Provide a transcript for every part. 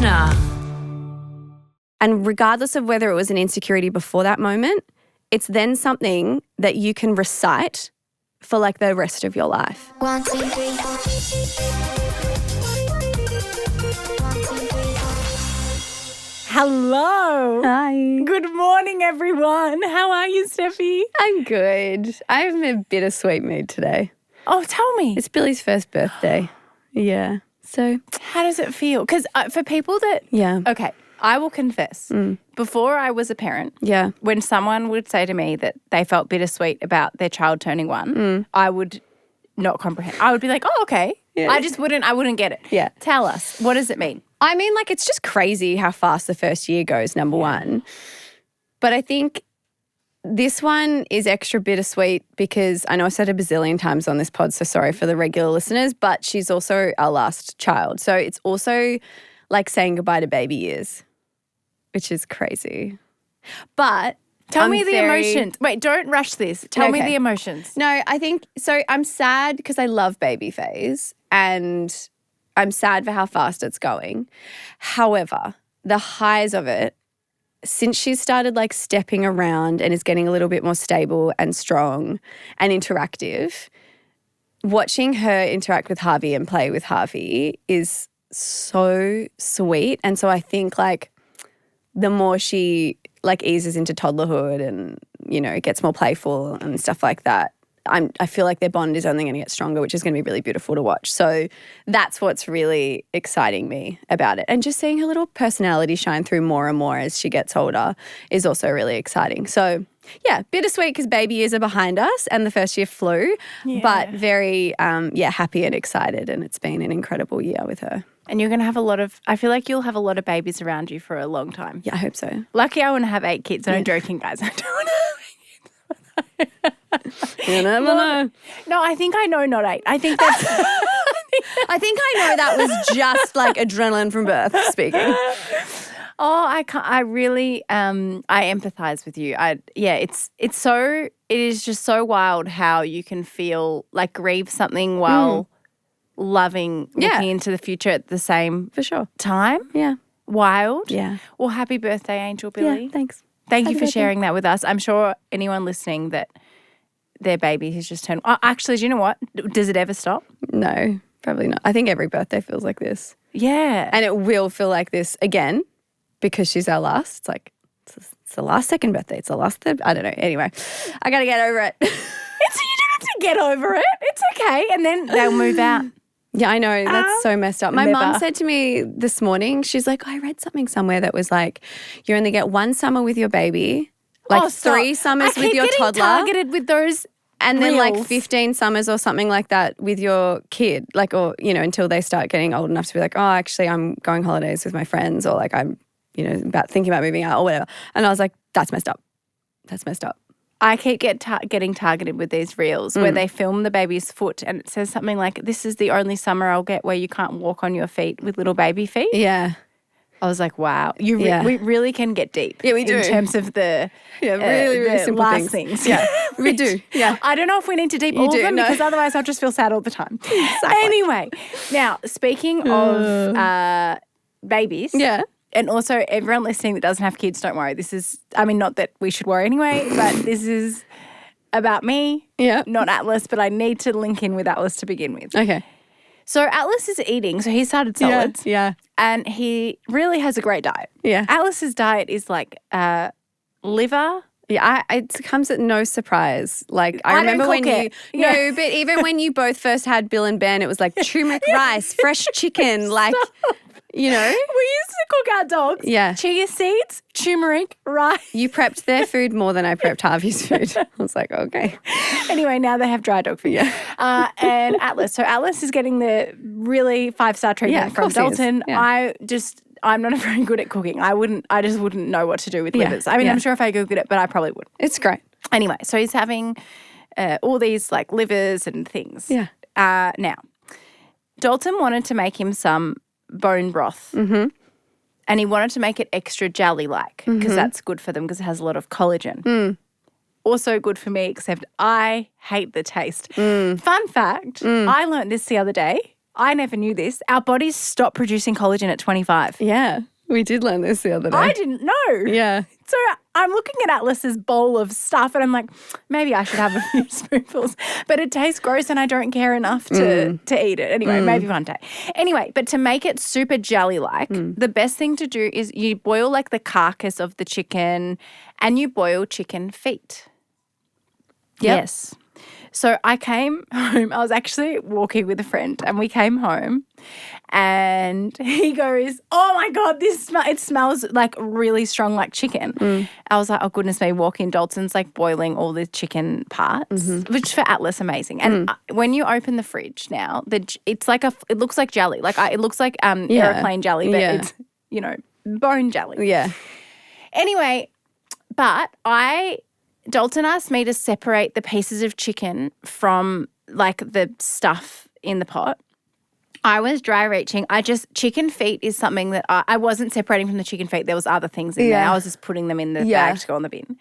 listener. And regardless of whether it was an insecurity before that moment, it's then something that you can recite for like the rest of your life. 1, 2, 3, 4. Hello. Hi. Good morning, everyone. How are you, Steffi? I'm good. I'm in a bittersweet mood today. Oh, tell me. It's Billy's first birthday. Yeah. So, How does it feel? Because for people that... yeah. Okay, I will confess. Before I was a parent, Yeah. when someone would say to me that they felt bittersweet about their child turning 1, I would not comprehend. I would be like, oh, okay. Yeah. I wouldn't get it. Yeah. Tell us, what does it mean? I mean, like, it's just crazy how fast the first year goes, number one. But I think this one is extra bittersweet because I know I've said it a bazillion times on this pod, so sorry for the regular listeners, but she's also our last child. So it's also like saying goodbye to baby years, which is crazy. But Tell I'm me the very- emotions. Wait, don't rush this. Tell me Okay. the emotions. No, I think so. I'm sad because I love baby phase and I'm sad for how fast it's going. However, the highs of it, since she's started like stepping around and is getting a little bit more stable and strong and interactive, watching her interact with Harvey and play with Harvey is so sweet. And so I think like the more she like eases into toddlerhood and, you know, gets more playful and stuff like that, I feel like their bond is only going to get stronger, which is going to be really beautiful to watch. So that's what's really exciting me about it. And just seeing her little personality shine through more and more as she gets older is also really exciting. So yeah, bittersweet because baby years are behind us and the first year flew, but very, happy and excited. And it's been an incredible year with her. And you're going to have I feel like you'll have a lot of babies around you for a long time. Yeah, I hope so. Lucky I want to have 8 kids. I'm joking, guys. I don't want to have 8 kids. You never know. No, I think I know not 8. I think that's... I think I know that was just like adrenaline from birth speaking. Oh, I can't. I really, I empathize with you. It is just so wild how you can feel like grieve something while loving looking into the future at the same For sure. time. Yeah. Wild. Yeah. Well, happy birthday, Angel Billy. Yeah, thanks. Thank you Happy for birthday. sharing that with us. I'm sure anyone listening that their baby has just turned. Oh, actually, do you know what? Does it ever stop? No, probably not. I think every birthday feels like this. Yeah. And it will feel like this again because she's our last. It's like, it's the last second birthday. It's the last third. I don't know. Anyway, I got to get over it. You don't have to get over it. It's okay. And then they'll move out. Yeah, I know. That's so messed up. My never. mum said to me this morning, she's like, I read something somewhere that was like, you only get 1 summer with your baby, like stop. 3 summers I with keep your getting toddler. targeted with those And then like reels. 15 summers or something like that with your kid, like, or, you know, until they start getting old enough to be like, oh, actually I'm going holidays with my friends or like I'm, you know, thinking about moving out or whatever. And I was like, that's messed up. That's messed up. I keep getting targeted with these reels where they film the baby's foot and it says something like, this is the only summer I'll get where you can't walk on your feet with little baby feet. Yeah. I was like, wow. Yeah. We really can get deep. Yeah, we do. In terms of the really the simple last things. things. Yeah, we do. Yeah. I don't know if we need to deep all do, of them no. because otherwise I'll just feel sad all the time. Exactly. Anyway, now speaking of babies. Yeah. And also everyone listening that doesn't have kids, don't worry. This is, I mean, not that we should worry anyway, but this is about me, Yeah. not Atlas, but I need to link in with Atlas to begin with. Okay. So Atlas is eating, so he started solids. Yeah. And he really has a great diet. Yeah. Atlas's diet is like liver. Yeah, it comes at no surprise. Like I I remember don't when cook you it. Yeah. no, but even when you both first had Bill and Ben, it was like turmeric rice, fresh chicken, like you know. We used to cook our dogs. Yeah. Chia seeds, turmeric, rice. You prepped their food more than I prepped Harvey's food. I was like, okay. Anyway, now they have dry dog food. Yeah. And Atlas. So Atlas is getting the really 5-star treatment Yeah, of from course he is. Dalton. Yeah. I'm not very good at cooking. I just wouldn't know what to do with livers. I mean, yeah. I'm sure if I Googled it, but I probably would. It's great. Anyway, so he's having all these like livers and things. Yeah. Now, Dalton wanted to make him some bone broth. Mm-hmm. And he wanted to make it extra jelly-like because that's good for them because it has a lot of collagen. Also good for me, except I hate the taste. Fun fact, I learned this the other day. I never knew this. Our bodies stop producing collagen at 25. Yeah. We did learn this the other day. I didn't know. Yeah. So I'm looking at Atlas's bowl of stuff and I'm like, maybe I should have a few spoonfuls. But it tastes gross and I don't care enough to eat it. Anyway, maybe one day. Anyway, but to make it super jelly-like, the best thing to do is you boil like the carcass of the chicken and you boil chicken feet. Yep. Yes. So I came home. I was actually walking with a friend and we came home and he goes, oh, my God, it smells like really strong like chicken. I was like, oh, goodness me, walk in. Dalton's like boiling all the chicken parts, which for Atlas, amazing. And when you open the fridge now, it's like it looks like jelly. Like it looks like airplane jelly, but it's, bone jelly. Yeah. Anyway, but Dalton asked me to separate the pieces of chicken from like the stuff in the pot. I was dry reaching. Chicken feet is something that I wasn't separating from the chicken feet. There was other things in there. I was just putting them in the bag to go in the bin.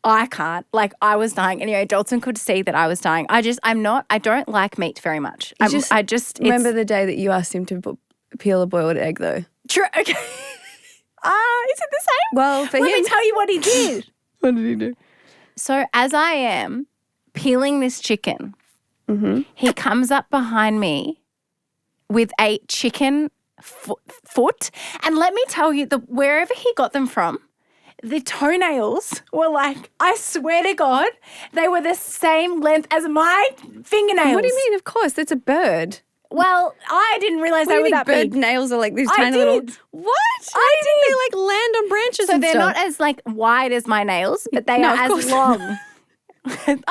I can't. Like I was dying. Anyway, Dalton could see that I was dying. I don't like meat very much. I just remember the day that you asked him to peel a boiled egg though. True. Okay. Is it the same? Well, for him. Let me tell you what he did. What did he do? So as I am peeling this chicken, he comes up behind me with a chicken foot. And let me tell you, wherever he got them from, the toenails were like, I swear to God, they were the same length as my fingernails. What do you mean? Of course, it's a bird. Well, I didn't realise they were that big. Bird nails are like these tiny little. What? I did. They like land on branches so and they're stuff. not as like wide as my nails, but they are as long. I haven't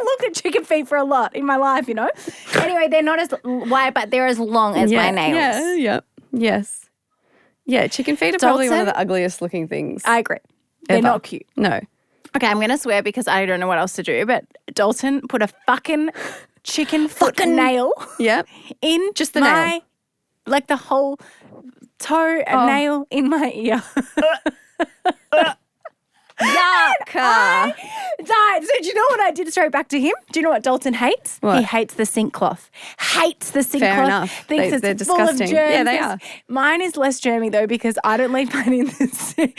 looked at chicken feet for a lot in my life, Anyway, they're not as wide, but they're as long as my nails. Yeah. Yes. Yeah, chicken feet are probably one of the ugliest looking things. I agree. They're not cute. No. Okay, I'm going to swear because I don't know what else to do, but Dalton put a fucking chicken foot nail in just the nail. Like the whole toe and nail in my ear. Yuck. I died. So do you know what I did straight back to him? Do you know what Dalton hates? What? He hates the sink cloth. Hates the sink Fair cloth. enough. Thinks They're it's full of disgusting. germs. Yeah, they are. Mine is less germy though because I don't leave mine in the sink.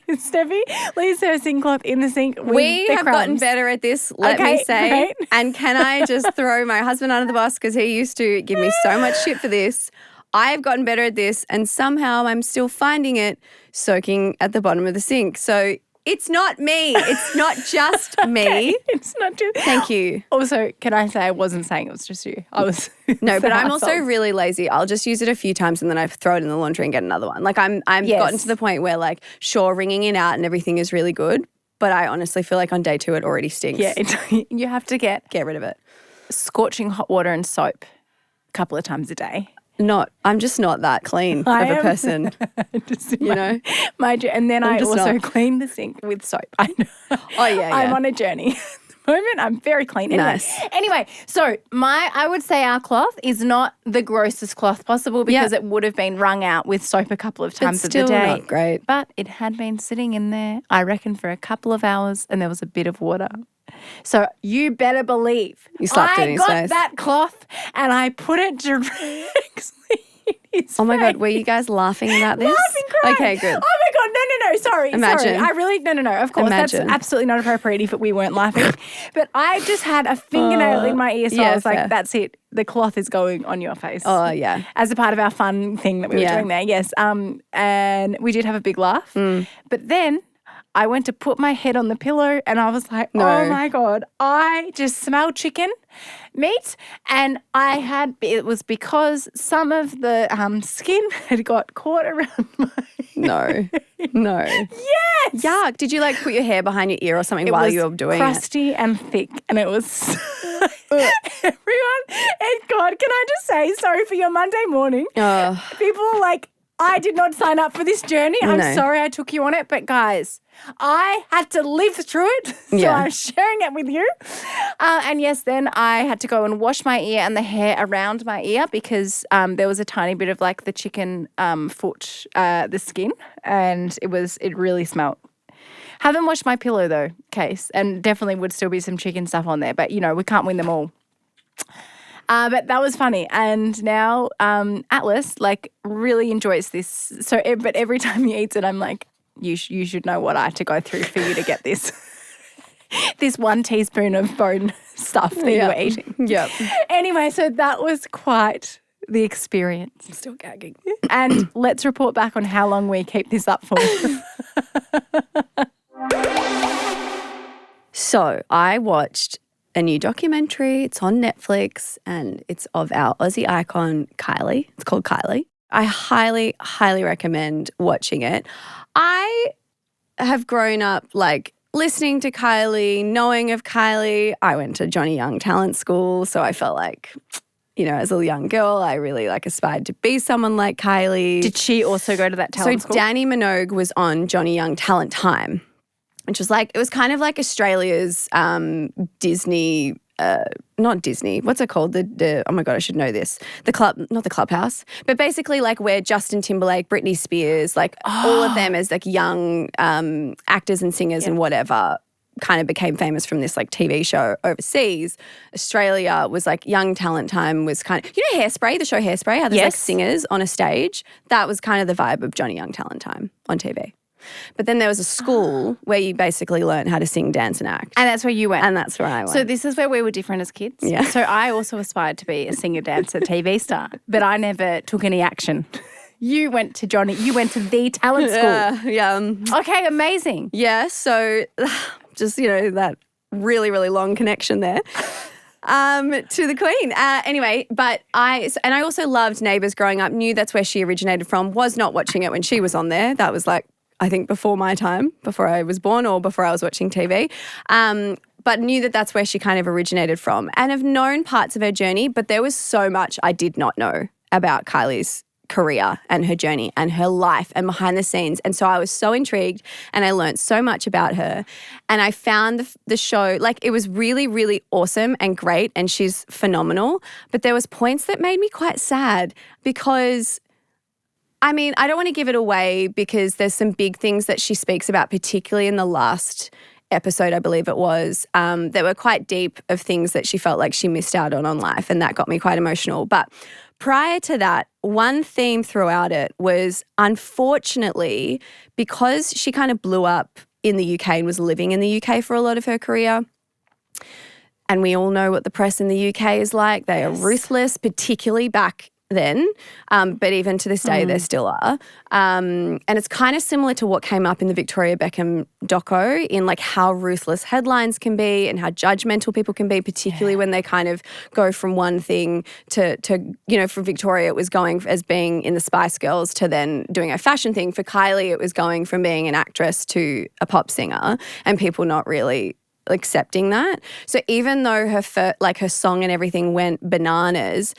Steffi leaves her sink cloth in the sink with We the have crumbs. gotten better at this, let me say. Great. And can I just throw my husband under the bus because he used to give me so much shit for this. I have gotten better at this and somehow I'm still finding it soaking at the bottom of the sink. So it's not me. It's not just me. It's not just. Thank you. Also, can I say I wasn't saying it was just you. I was. No, but I'm also really lazy. I'll just use it a few times and then I throw it in the laundry and get another one. Like I've gotten to the point where like, sure, wringing it out and everything is really good, but I honestly feel like on day 2 it already stinks. Yeah, you have to get rid of it. Scorching hot water and soap a couple of times a day. I'm just not that clean of a person. And then I also clean the sink with soap. I know. Oh, yeah. I'm on a journey. At the moment, I'm very clean. Anyway, Nice. Anyway, so I would say our cloth is not the grossest cloth possible because it would have been wrung out with soap a couple of times of the day. Still not great. But it had been sitting in there, I reckon, for a couple of hours and there was a bit of water. So you better believe you slapped it in his face. I got that cloth and I put it directly in his Oh my face. God, were you guys laughing about this? Laughing, crying. Okay, good. Oh my God, no, sorry. Imagine. I really, no. Of course, Imagine. that's absolutely not appropriate if we weren't laughing. But I just had a fingernail in my ear, so I was like, that's it. The cloth is going on your face. Oh, yeah. As a part of our fun thing that we were doing there, yes. And we did have a big laugh. But then I went to put my head on the pillow and I was like, oh my God, I just smelled chicken meat and it was because some of the skin had got caught around my No. Yes. Yuck. Did you like put your hair behind your ear or something while you were doing crusty and thick and it was everyone, and God, can I just say sorry for your Monday morning? People are like, I did not sign up for this journey. I'm sorry I took you on it. But guys, I had to live through it. So I'm sharing it with you. And yes, then I had to go and wash my ear and the hair around my ear because there was a tiny bit of like the chicken foot, the skin. And it really smelled. Haven't washed my pillow though, Case. And definitely would still be some chicken stuff on there. But, we can't win them all. But that was funny. And now Atlas like really enjoys this. So, but every time he eats it, I'm like, you should know what I had to go through for you to get this. This 1 teaspoon of bone stuff that you were eating. Yep. Anyway, so that was quite the experience. I'm still gagging. And let's report back on how long we keep this up for. So I watched a new documentary. It's on Netflix and it's of our Aussie icon, Kylie. It's called Kylie. I highly, highly recommend watching it. I have grown up like listening to Kylie, knowing of Kylie. I went to Johnny Young Talent School, so I felt like, you know, as a young girl, I really like aspired to be someone like Kylie. Did she also go to that talent school? So Danny Minogue was on Johnny Young Talent Time, which was like, it was kind of like Australia's Disney, not Disney, what's it called? The oh my God, I should know this. The club, not the clubhouse, but basically like where Justin Timberlake, Britney Spears, like all of them as like young actors and singers and whatever kind of became famous from this like TV show overseas. Australia was like Young Talent Time was kind of, you know Hairspray, the show Hairspray, how there's like singers on a stage? That was kind of the vibe of Johnny Young Talent Time on TV. But then there was a school where you basically learn how to sing, dance and act. And that's where you went. And that's where I went. So this is where we were different as kids. Yeah. So I also aspired to be a singer, dancer, TV star, but I never took any action. You went to the talent school. Yeah. Okay, amazing. Yeah, so just, you know, that really, really long connection there. To the Queen. Anyway, but I also loved Neighbours growing up, knew that's where she originated from, was not watching it when she was on there. That was like, I think before my time, before I was born or before I was watching TV. But knew that that's where she kind of originated from and have known parts of her journey, but there was so much I did not know about Kylie's career and her journey and her life and behind the scenes. And so I was so intrigued and I learned so much about her. And I found the show, like it was really, really awesome and great and she's phenomenal. But there was points that made me quite sad because I mean, I don't want to give it away because there's some big things that she speaks about, particularly in the last episode, I believe it was, that were quite deep of things that she felt like she missed out on life, and that got me quite emotional. But prior to that, one theme throughout it was, unfortunately, because she kind of blew up in the UK and was living in the UK for a lot of her career, and we all know what the press in the UK is like. They are ruthless, particularly back then, but even to this day they still are. And it's kind of similar to what came up in the Victoria Beckham doco in like how ruthless headlines can be and how judgmental people can be, particularly when they kind of go from one thing to you know, for Victoria it was going as being in the Spice Girls to then doing a fashion thing. For Kylie it was going from being an actress to a pop singer and people not really accepting that. So even though her song and everything went bananas,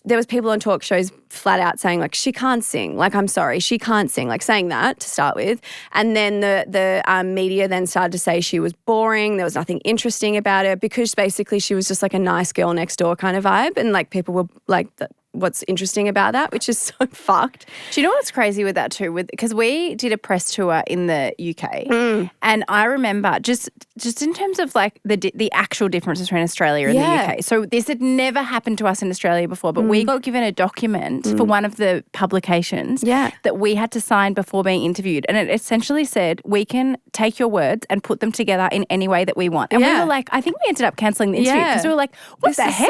there was people on talk shows flat out saying like, she can't sing. Like, I'm sorry, she can't sing. Like saying that to start with. And then the media then started to say she was boring. There was nothing interesting about her because basically she was just like a nice girl next door kind of vibe. And like people were like, what's interesting about that, which is so fucked. Do you know what's crazy with that too? Because we did a press tour in the UK and I remember just in terms of like the actual difference between Australia and the UK. So this had never happened to us in Australia before, but we got given a document for one of the publications that we had to sign before being interviewed. And it essentially said, we can take your words and put them together in any way that we want. And we were like, I think we ended up cancelling the interview because we were like, what the heck?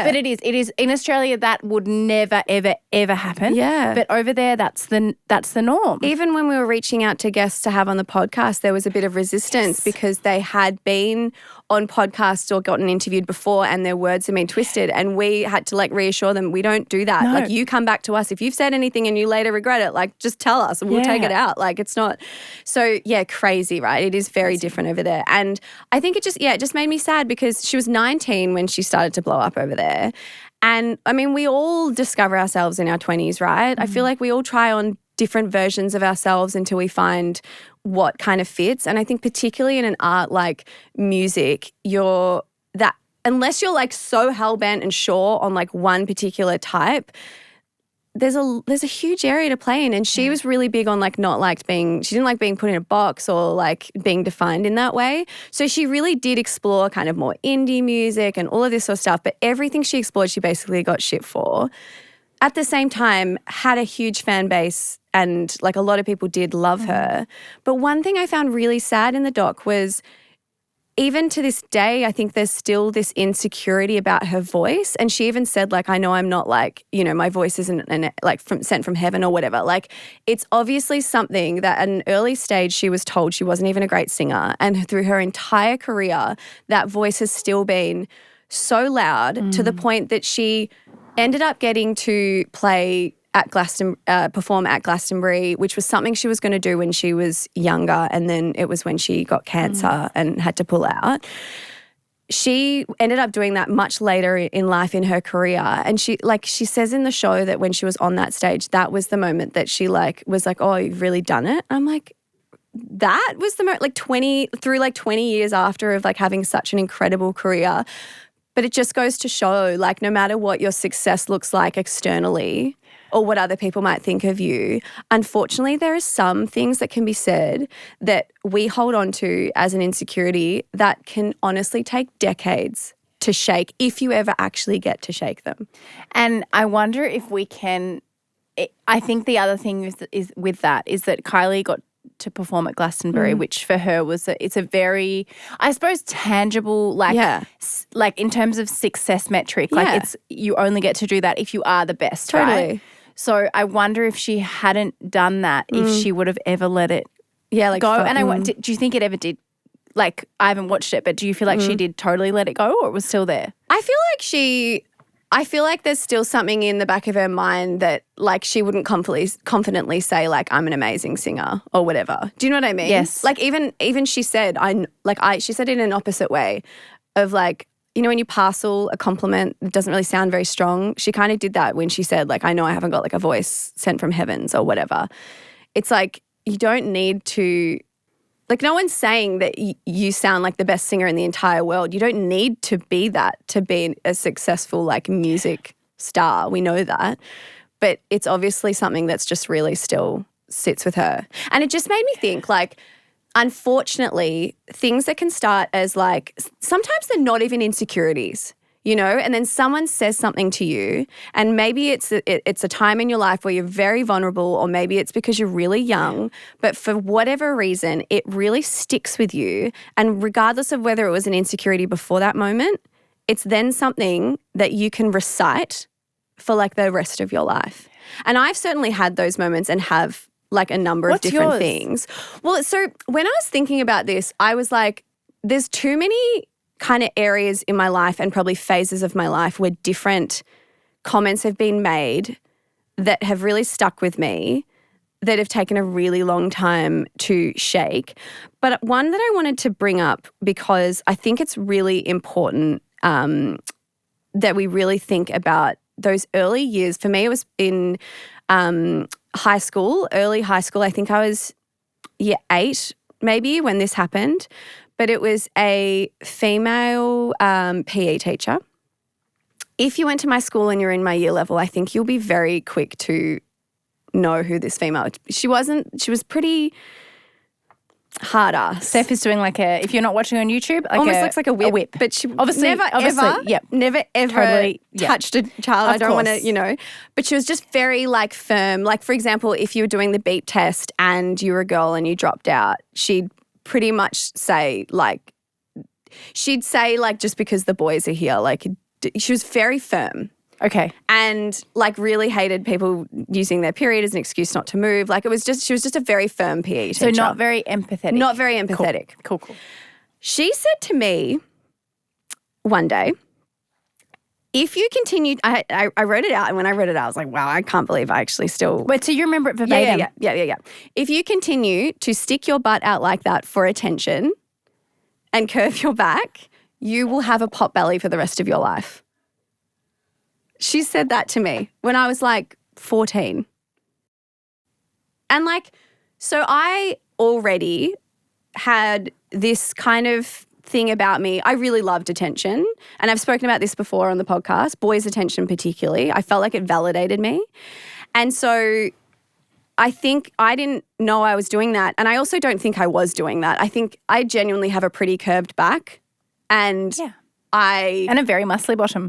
But it is in Australia that would never, ever, ever happen. Yeah. But over there, that's the norm. Even when we were reaching out to guests to have on the podcast, there was a bit of resistance because they had been on podcasts or gotten interviewed before and their words had been twisted. And we had to like reassure them, we don't do that. No. Like you come back to us. If you've said anything and you later regret it, like just tell us and we'll take it out. Like it's not. So yeah, crazy, right? It is very different over there. And I think it just made me sad because she was 19 when she started to blow up over there. And I mean, we all discover ourselves in our 20s, right? I feel like we all try on different versions of ourselves until we find what kind of fits. And I think particularly in an art like music, unless you're like so hell-bent and sure on like one particular type, there's a huge area to play in, and she was really big on like she didn't like being put in a box or like being defined in that way. So she really did explore kind of more indie music and all of this sort of stuff, but everything she explored, she basically got shit for. At the same time, had a huge fan base and like a lot of people did love her. But one thing I found really sad in the doc was, even to this day, I think there's still this insecurity about her voice. And she even said, like, I know I'm not like, you know, my voice isn't sent from heaven or whatever. Like, it's obviously something that at an early stage she was told she wasn't even a great singer. And through her entire career, that voice has still been so loud to the point that she ended up getting to perform at Glastonbury, which was something she was going to do when she was younger, and then it was when she got cancer and had to pull out. She ended up doing that much later in life in her career, and she says in the show that when she was on that stage, that was the moment that she was like, oh, you've really done it. I'm like, that was the moment, like 20 years after of like having such an incredible career. But it just goes to show, like, no matter what your success looks like externally or what other people might think of you, unfortunately, there are some things that can be said that we hold on to as an insecurity that can honestly take decades to shake, if you ever actually get to shake them. And I wonder if we can – I think the other thing is with that is that Kylie got to perform at Glastonbury, which for her it's a very, I suppose, tangible, like in terms of success metric. Like it's, you only get to do that if you are the best, totally. Right? So I wonder if she hadn't done that, if she would have ever let it go. And do you think it ever did? Like, I haven't watched it, but do you feel like she did totally let it go, or it was still there? I feel like there's still something in the back of her mind that, like, she wouldn't confidently say, like, I'm an amazing singer or whatever. Do you know what I mean? Yes. Like, even she said, she said it in an opposite way of, like, you know, when you parcel a compliment, it doesn't really sound very strong. She kind of did that when she said, like, I know I haven't got like a voice sent from heavens or whatever. It's like, you don't need to, like, no one's saying that you sound like the best singer in the entire world. You don't need to be that to be a successful, like, music star. We know that. But it's obviously something that's just really still sits with her. And it just made me think, like, unfortunately, things that can start as, like, sometimes they're not even insecurities, you know, and then someone says something to you, and maybe it's a time in your life where you're very vulnerable, or maybe it's because you're really young, but for whatever reason, it really sticks with you. And regardless of whether it was an insecurity before that moment, it's then something that you can recite for, like, the rest of your life. And I've certainly had those moments and have, like, a number of different things. Well, so when I was thinking about this, I was like, there's too many kind of areas in my life and probably phases of my life where different comments have been made that have really stuck with me, that have taken a really long time to shake. But one that I wanted to bring up, because I think it's really important that we really think about those early years. For me, it was in high school, early high school. I think I was year 8 maybe when this happened, but it was a female PE teacher. If you went to my school and you're in my year level, I think you'll be very quick to know who this female, she was pretty hard ass. Steph is doing like a, if you're not watching on YouTube, like almost looks like a whip. But she obviously, never ever totally, touched a child. I don't want to, you know. But she was just very, like, firm. Like, for example, if you were doing the beat test and you were a girl and you dropped out, she'd pretty much say, like, just because the boys are here, like, she was very firm. Okay. And, like, really hated people using their period as an excuse not to move. Like, she was just a very firm PE teacher. So not very empathetic. Not very empathetic. Cool. She said to me one day, if you continue, I wrote it out, and when I read it out, I was like, wow, I can't believe I actually still. Wait, so you remember it verbatim? Yeah. If you continue to stick your butt out like that for attention and curve your back, you will have a pot belly for the rest of your life. She said that to me when I was like 14. And, like, so I already had this kind of thing about me. I really loved attention. And I've spoken about this before on the podcast, boys' attention particularly. I felt like it validated me. And so I think I didn't know I was doing that. And I also don't think I was doing that. I think I genuinely have a pretty curved back and and a very muscly bottom.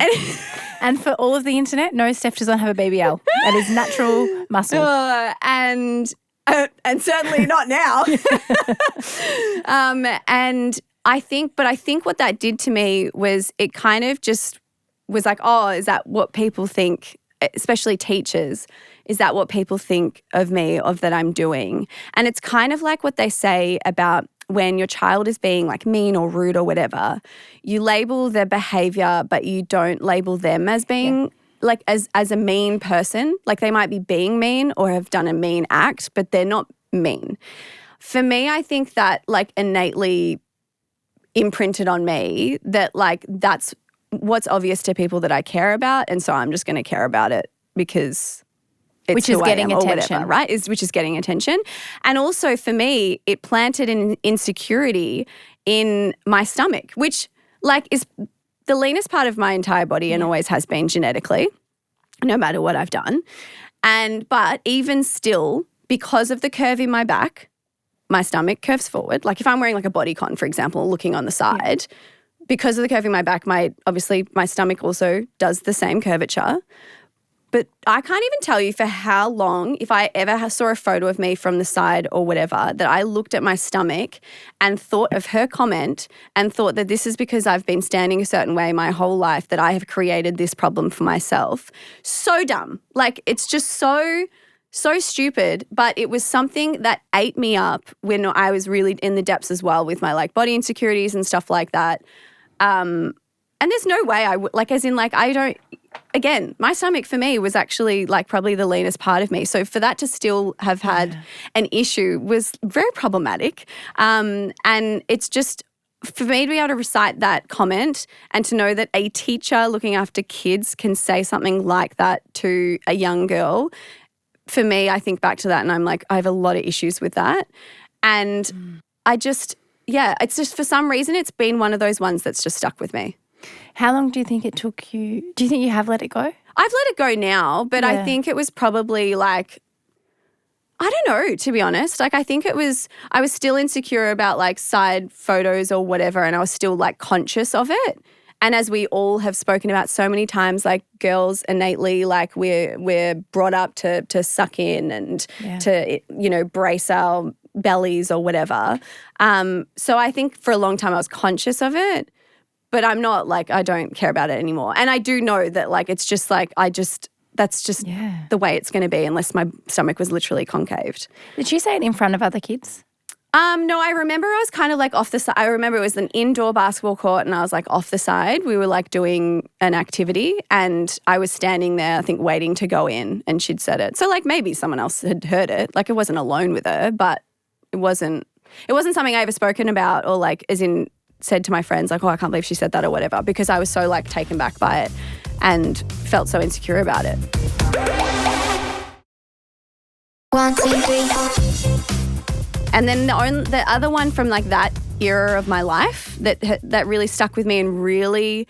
And for all of the internet, no, Steph doesn't have a baby L. That is natural muscle. And certainly not now. And I think what that did to me was it kind of just was like, oh, is that what people think, especially teachers, is that what people think of me, of that I'm doing? And it's kind of like what they say about when your child is being like mean or rude or whatever, you label their behavior, but you don't label them as being like as a mean person. Like they might be being mean or have done a mean act, but they're not mean. For me, I think that like innately imprinted on me that like that's what's obvious to people that I care about. And so I'm just going to care about it because it's which is getting attention, whatever, right? Which is getting attention. And also for me, it planted an insecurity in my stomach, which like is the leanest part of my entire body and always has been genetically, no matter what I've done. But even still, because of the curve in my back, my stomach curves forward. Like if I'm wearing like a bodycon, for example, looking on the side, because of the curve in my back, obviously my stomach also does the same curvature. But I can't even tell you for how long, if I ever saw a photo of me from the side or whatever, that I looked at my stomach and thought of her comment and thought that this is because I've been standing a certain way my whole life that I have created this problem for myself. So dumb. Like it's just so stupid. But it was something that ate me up when I was really in the depths as well with my like body insecurities and stuff like that. And there's no way I would, like as in like I don't, again, my stomach for me was actually like probably the leanest part of me. So for that to still have had an issue was very problematic. And it's just for me to be able to recite that comment and to know that a teacher looking after kids can say something like that to a young girl, for me, I think back to that and I'm like, I have a lot of issues with that. And I just, it's just for some reason it's been one of those ones that's just stuck with me. How long do you think it took you? Do you think you have let it go? I've let it go now, but I think it was probably like, I don't know, to be honest. Like I think I was still insecure about like side photos or whatever and I was still like conscious of it. And as we all have spoken about so many times, like girls innately, like we're brought up to suck in and to, you know, brace our bellies or whatever. So I think for a long time I was conscious of it. But I'm not like, I don't care about it anymore. And I do know that like, it's just like, that's just the way it's going to be unless my stomach was literally concaved. Did she say it in front of other kids? No, I remember I was kind of like off the side. I remember it was an indoor basketball court and I was like off the side. We were like doing an activity and I was standing there, I think waiting to go in and she'd said it. So like maybe someone else had heard it. Like I wasn't alone with her, but it wasn't something I ever spoken about or like as in said to my friends like, oh, I can't believe she said that or whatever because I was so like taken back by it and felt so insecure about it. 1, 2, 3. And then the other one from like that era of my life that really stuck with me and really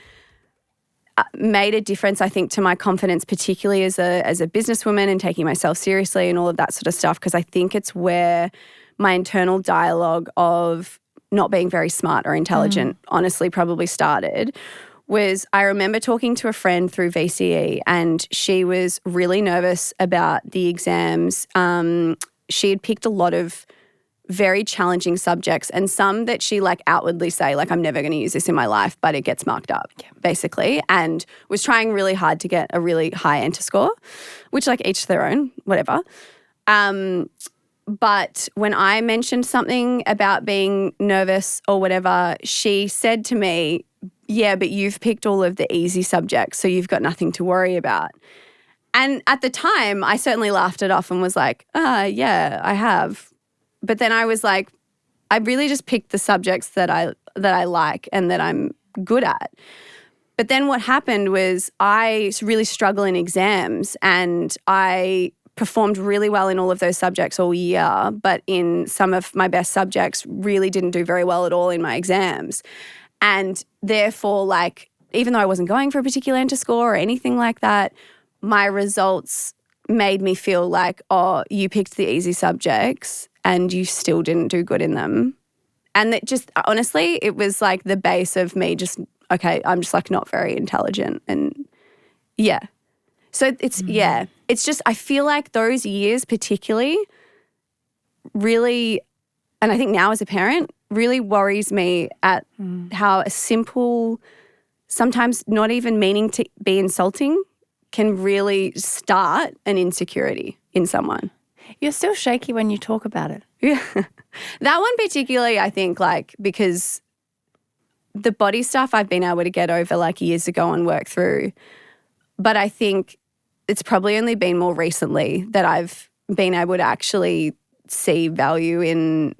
made a difference, I think, to my confidence, particularly as a businesswoman and taking myself seriously and all of that sort of stuff, because I think it's where my internal dialogue of not being very smart or intelligent, honestly, probably started, was I remember talking to a friend through VCE and she was really nervous about the exams. She had picked a lot of very challenging subjects and some that she like outwardly say like, I'm never going to use this in my life, but it gets marked up basically, and was trying really hard to get a really high enter score, which like each to their own, whatever. But when I mentioned something about being nervous or whatever, she said to me, yeah, but you've picked all of the easy subjects, so you've got nothing to worry about. And at the time, I certainly laughed it off and was like, yeah, I have. But then I was like, I really just picked the subjects that I like and that I'm good at. But then what happened was I really struggle in exams and I performed really well in all of those subjects all year, but in some of my best subjects really didn't do very well at all in my exams. And therefore, like, even though I wasn't going for a particular enter score or anything like that, my results made me feel like, oh, you picked the easy subjects and you still didn't do good in them. And that just, honestly, it was like the base of me just, okay, I'm just like not very intelligent. And yeah. So it's just, I feel like those years particularly really, and I think now as a parent, really worries me at how a simple, sometimes not even meaning to be insulting, can really start an insecurity in someone. You're still shaky when you talk about it. Yeah. That one particularly, I think, like, because the body stuff I've been able to get over like years ago and work through. But I think it's probably only been more recently that I've been able to actually see value in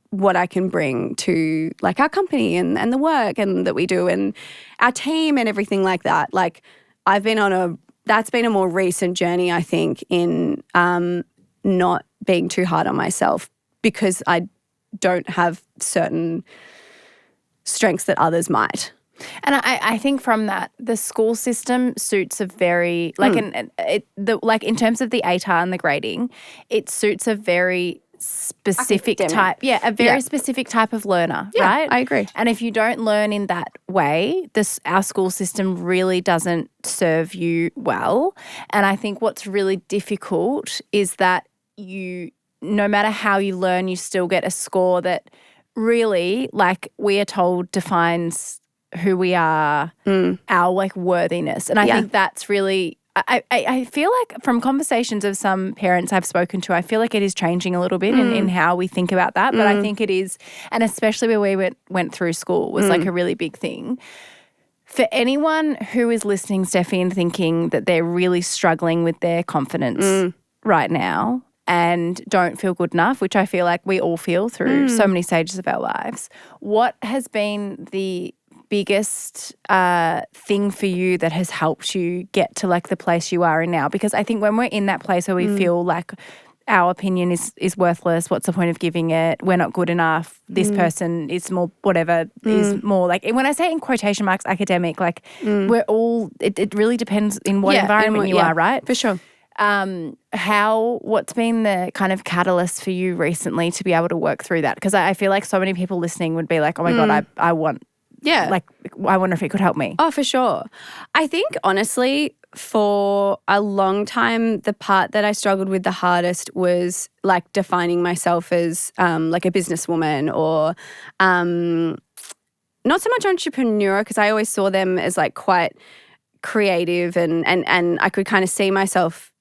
what I can bring to like our company and the work and that we do and our team and everything like that. Like I've been that's been a more recent journey, I think, in not being too hard on myself because I don't have certain strengths that others might. And I think from that, the school system suits a very like in terms of the ATAR and the grading, it suits a very specific academic type, a very specific type of learner, right? I agree. And if you don't learn in that way, our school system really doesn't serve you well. And I think what's really difficult is that no matter how you learn, you still get a score that really, like we are told, defines who we are, our like worthiness. And I think that's really, I feel like from conversations of some parents I've spoken to, I feel like it is changing a little bit in how we think about that. But I think it is, and especially where we went through school was like a really big thing. For anyone who is listening, Steffi, and thinking that they're really struggling with their confidence right now and don't feel good enough, which I feel like we all feel through so many stages of our lives, what has been the biggest thing for you that has helped you get to like the place you are in now? Because I think when we're in that place where we feel like our opinion is worthless, what's the point of giving it? We're not good enough. This person is more whatever, is more like, when I say in quotation marks academic, like we're all, it really depends in what environment you are, right? For sure. What's been the kind of catalyst for you recently to be able to work through that? Because I feel like so many people listening would be like, oh my God, I want, like, I wonder if it could help me. Oh, for sure. I think honestly, for a long time, the part that I struggled with the hardest was like defining myself as like a businesswoman or not so much entrepreneur, because I always saw them as like quite creative and I could kind of see myself,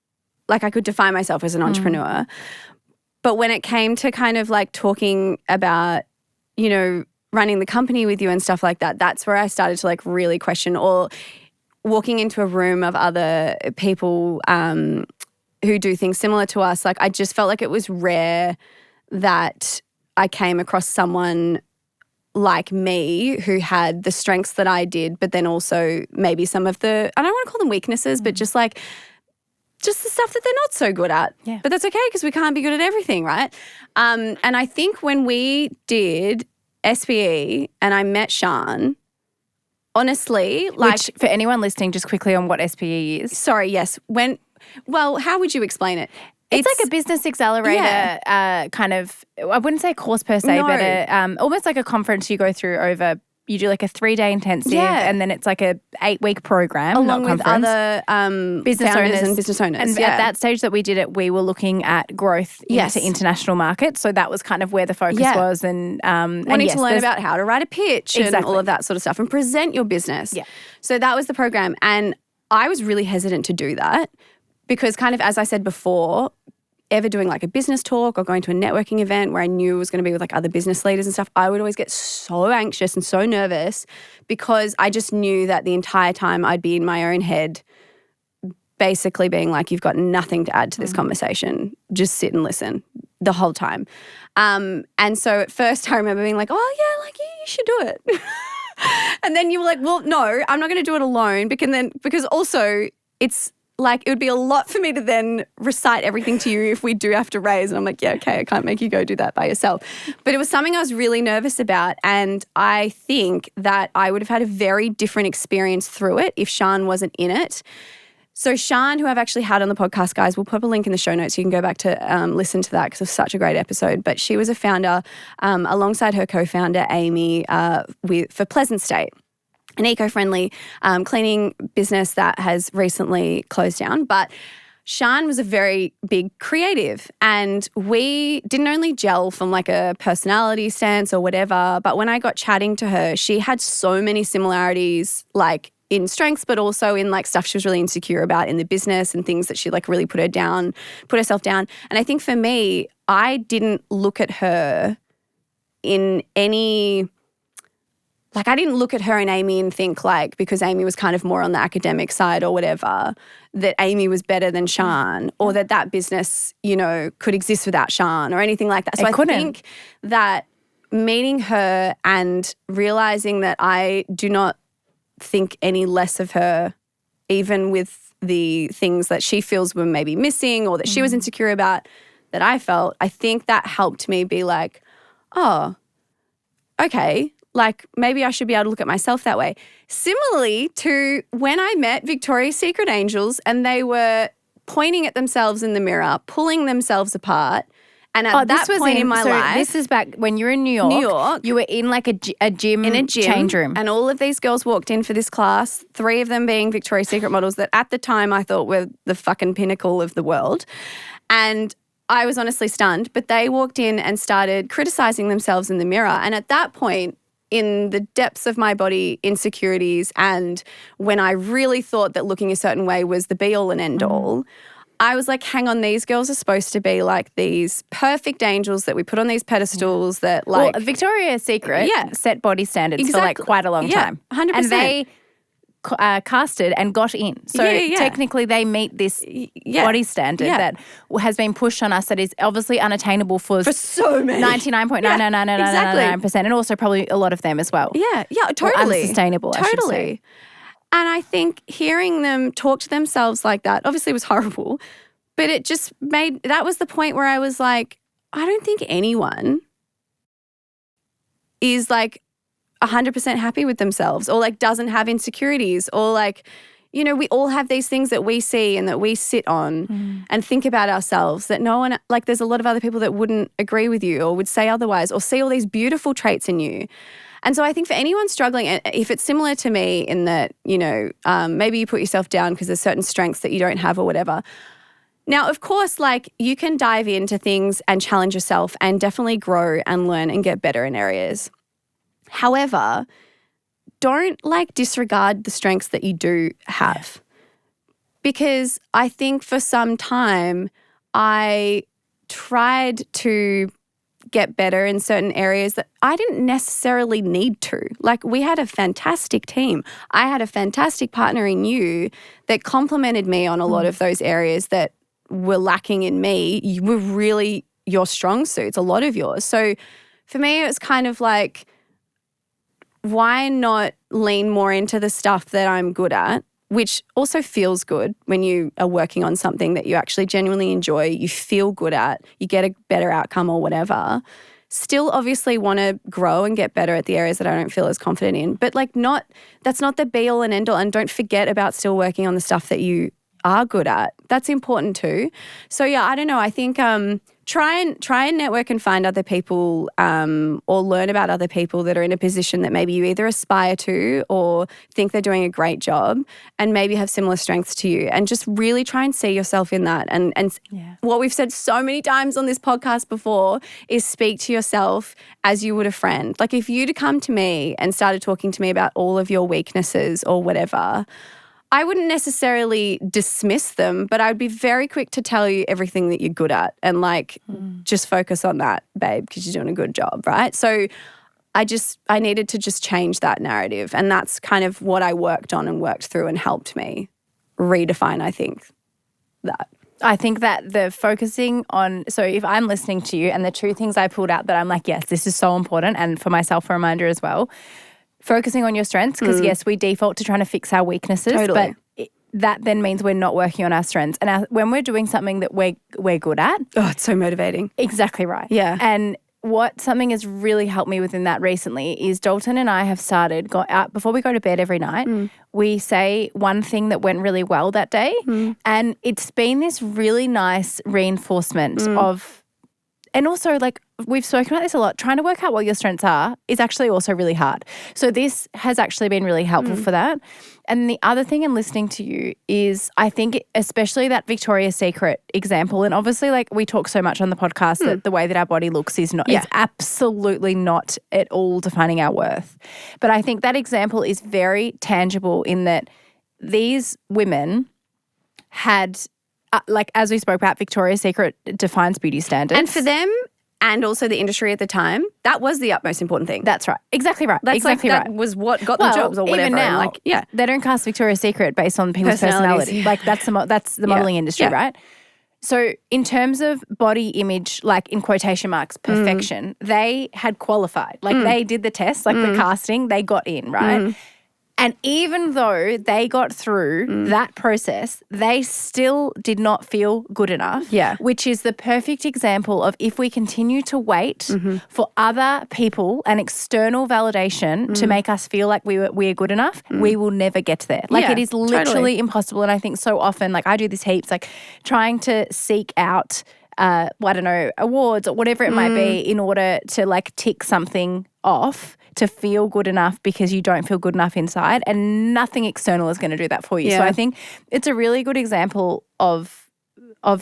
like I could define myself as an entrepreneur. But when it came to kind of like talking about, you know, running the company with you and stuff like that, that's where I started to like really question, or walking into a room of other people who do things similar to us. Like I just felt like it was rare that I came across someone like me who had the strengths that I did, but then also maybe some of the, I don't want to call them weaknesses, but just the stuff that they're not so good at. Yeah. But that's okay because we can't be good at everything, right? And I think when we did SPE and I met Sian, honestly, like... Which, for anyone listening, just quickly on what SPE is. Sorry, yes. How would you explain it? It's like a business accelerator kind of, I wouldn't say course per se, but almost like a conference you go through over, you do like a 3-day intensive and then it's like a 8-week program. Along with other business owners and business owners. And at that stage that we did it, we were looking at growth into international markets. So that was kind of where the focus was. And wanting to learn about how to write a pitch and all of that sort of stuff and present your business. Yeah. So that was the program. And I was really hesitant to do that because kind of, as I said before, ever doing like a business talk or going to a networking event where I knew it was going to be with like other business leaders and stuff, I would always get so anxious and so nervous because I just knew that the entire time I'd be in my own head basically being like, you've got nothing to add to this conversation. Just sit and listen the whole time. And so at first I remember being like, oh yeah, like you should do it. And then you were like, well, no, I'm not going to do it alone because also it's like it would be a lot for me to then recite everything to you if we do have to raise. And I'm like, yeah, okay, I can't make you go do that by yourself. But it was something I was really nervous about. And I think that I would have had a very different experience through it if Sian wasn't in it. So Sian, who I've actually had on the podcast, guys, we'll put a link in the show notes. So you can go back to listen to that because it's such a great episode. But she was a founder alongside her co-founder, Amy, for Pleasant State, an eco-friendly cleaning business that has recently closed down. But Sian was a very big creative, and we didn't only gel from like a personality stance or whatever, but when I got chatting to her, she had so many similarities, like in strengths, but also in like stuff she was really insecure about in the business and things that she like really put herself down. And I think for me, I didn't look at her in any, like I didn't look at her and Amy and think like, because Amy was kind of more on the academic side or whatever, that Amy was better than Sian or that business, you know, could exist without Sian or anything like that. So I think that meeting her and realizing that I do not think any less of her, even with the things that she feels were maybe missing or that she was insecure about that I felt, I think that helped me be like, oh, okay, like maybe I should be able to look at myself that way. Similarly to when I met Victoria's Secret angels and they were pointing at themselves in the mirror, pulling themselves apart. And at that point in my life. This is back when you were in New York. You were in like a gym. In a gym. Change room. And all of these girls walked in for this class, 3 of them being Victoria's Secret models that at the time I thought were the fucking pinnacle of the world. And I was honestly stunned. But they walked in and started criticizing themselves in the mirror. And at that point, in the depths of my body insecurities and when I really thought that looking a certain way was the be-all and end-all, I was like, hang on, these girls are supposed to be like these perfect angels that we put on these pedestals that like… Well, Victoria's Secret set body standards for like quite a long time. 100%. And they casted and got in. So technically they meet this body standard that has been pushed on us that is obviously unattainable for so many. 99.99999% and also probably a lot of them as well. Yeah, totally. Unsustainable, I should say. And I think hearing them talk to themselves like that obviously was horrible, but it just made, that was the point where I was like, I don't think anyone is like 100% happy with themselves or like doesn't have insecurities or like, you know, we all have these things that we see and that we sit on and think about ourselves that no one, like there's a lot of other people that wouldn't agree with you or would say otherwise or see all these beautiful traits in you. And so I think for anyone struggling, if it's similar to me in that, you know, maybe you put yourself down because there's certain strengths that you don't have or whatever. Now, of course, like you can dive into things and challenge yourself and definitely grow and learn and get better in areas. However, don't like disregard the strengths that you do have. Because I think for some time I tried to get better in certain areas that I didn't necessarily need to. Like we had a fantastic team. I had a fantastic partner in you that complemented me on a lot of those areas that were lacking in me. You were really your strong suits, a lot of yours. So for me, it was kind of like, why not lean more into the stuff that I'm good at, which also feels good when you are working on something that you actually genuinely enjoy, you feel good at, you get a better outcome or whatever. Still obviously want to grow and get better at the areas that I don't feel as confident in, but like that's not the be all and end all, and don't forget about still working on the stuff that you are good at. That's important too. So yeah, I don't know. I think try and network and find other people or learn about other people that are in a position that maybe you either aspire to or think they're doing a great job and maybe have similar strengths to you, and just really try and see yourself in that. And what we've said so many times on this podcast before is speak to yourself as you would a friend. Like if you'd come to me and started talking to me about all of your weaknesses or whatever, I wouldn't necessarily dismiss them, but I would be very quick to tell you everything that you're good at and like just focus on that, babe, because you're doing a good job, right? So I needed to just change that narrative, and that's kind of what I worked on and worked through and helped me redefine, I think, that. I think that the focusing on, so if I'm listening to you and the 2 things I pulled out that I'm like, yes, this is so important, and for myself a reminder as well, focusing on your strengths, because yes, we default to trying to fix our weaknesses, totally. But that then means we're not working on our strengths. And when we're doing something that we're good at. Oh, it's so motivating. Exactly right. Yeah. And what something has really helped me within that recently is Dalton and I have started out before we go to bed every night. We say one thing that went really well that day, and it's been this really nice reinforcement of. And also, like, we've spoken about this a lot, trying to work out what your strengths are is actually also really hard. So this has actually been really helpful for that. And the other thing in listening to you is I think especially that Victoria's Secret example, and obviously, like, we talk so much on the podcast that the way that our body looks is not, it's absolutely not at all defining our worth. But I think that example is very tangible in that these women had like as we spoke about, Victoria's Secret defines beauty standards. And for them and also the industry at the time, that was the utmost important thing. That's right. Exactly right. That's exactly like, right. That was what got the jobs or whatever. Even now, like, yeah. They don't cast Victoria's Secret based on people's personality. Like that's the modelling industry, right? So in terms of body image, like in quotation marks, perfection, they had qualified. Like they did the test, like the casting, they got in, right? And even though they got through that process, they still did not feel good enough. Yeah. Which is the perfect example of if we continue to wait for other people and external validation to make us feel like we're good enough, we will never get there. Like it is literally impossible. And I think so often, like I do this heaps, like trying to seek out I don't know, awards or whatever it might be in order to like tick something off to feel good enough because you don't feel good enough inside, and nothing external is going to do that for you. So I think it's a really good example of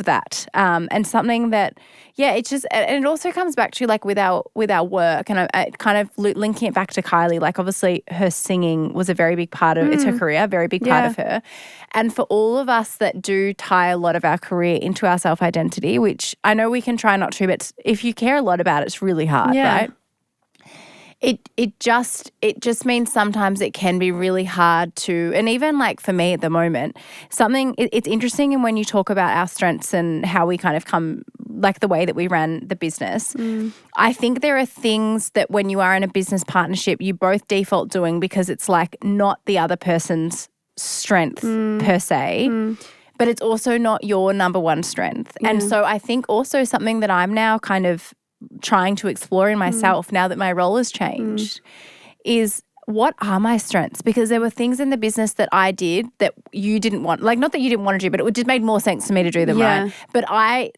that and something that, it's just, and it also comes back to like with our work, and I kind of linking it back to Kylie, like obviously her singing was a very big part of, it's her career, a very big part of her. And for all of us that do tie a lot of our career into our self-identity, which I know we can try not to, but if you care a lot about it, it's really hard, right? It just means sometimes it can be really hard to, and even like for me at the moment, it's interesting, and when you talk about our strengths and how we kind of come, like the way that we ran the business, I think there are things that when you are in a business partnership, you both default doing because it's like not the other person's strength per se, but it's also not your number one strength. And so I think also something that I'm now kind of trying to explore in myself now that my role has changed is what are my strengths? Because there were things in the business that I did that you didn't want, like not that you didn't want to do, but it just made more sense to me to do them, right? But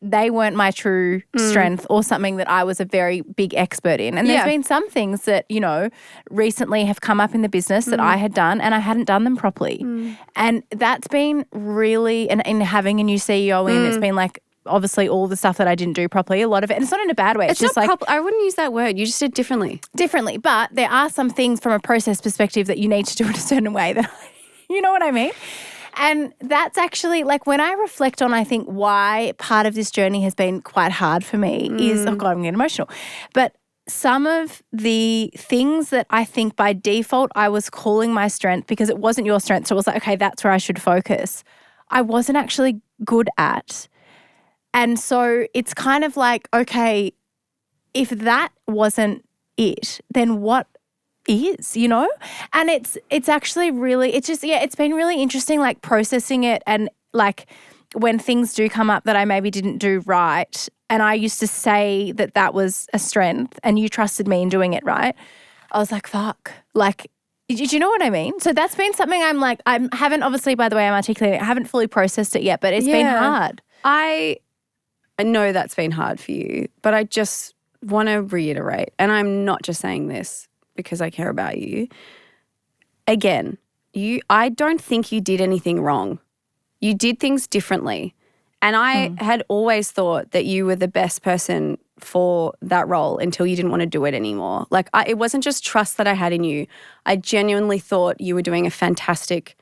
they weren't my true strength or something that I was a very big expert in. And there's been some things that, you know, recently have come up in the business that I had done and I hadn't done them properly. And that's been really, and in having a new CEO in, it's been like, obviously all the stuff that I didn't do properly, a lot of it, and it's not in a bad way. It's just like I wouldn't use that word. You just did differently. But there are some things from a process perspective that you need to do in a certain way that, you know what I mean? And that's actually like when I reflect on, I think why part of this journey has been quite hard for me is, oh God, I'm getting emotional. But some of the things that I think by default I was calling my strength because it wasn't your strength. So it was like, okay, that's where I should focus. I wasn't actually good at. And so it's kind of like, okay, if that wasn't it, then what is, you know? And it's actually really, it's just, it's been really interesting, like processing it, and like when things do come up that I maybe didn't do right, and I used to say that that was a strength and you trusted me in doing it right, I was like, fuck, like, did you know what I mean? So that's been something I'm like, I haven't, obviously, by the way I'm articulating it, I haven't fully processed it yet, but it's been hard. I know that's been hard for you, but I just want to reiterate, and I'm not just saying this because I care about you. Again, I don't think you did anything wrong. You did things differently. And I had always thought that you were the best person for that role until you didn't want to do it anymore. Like it wasn't just trust that I had in you. I genuinely thought you were doing a fantastic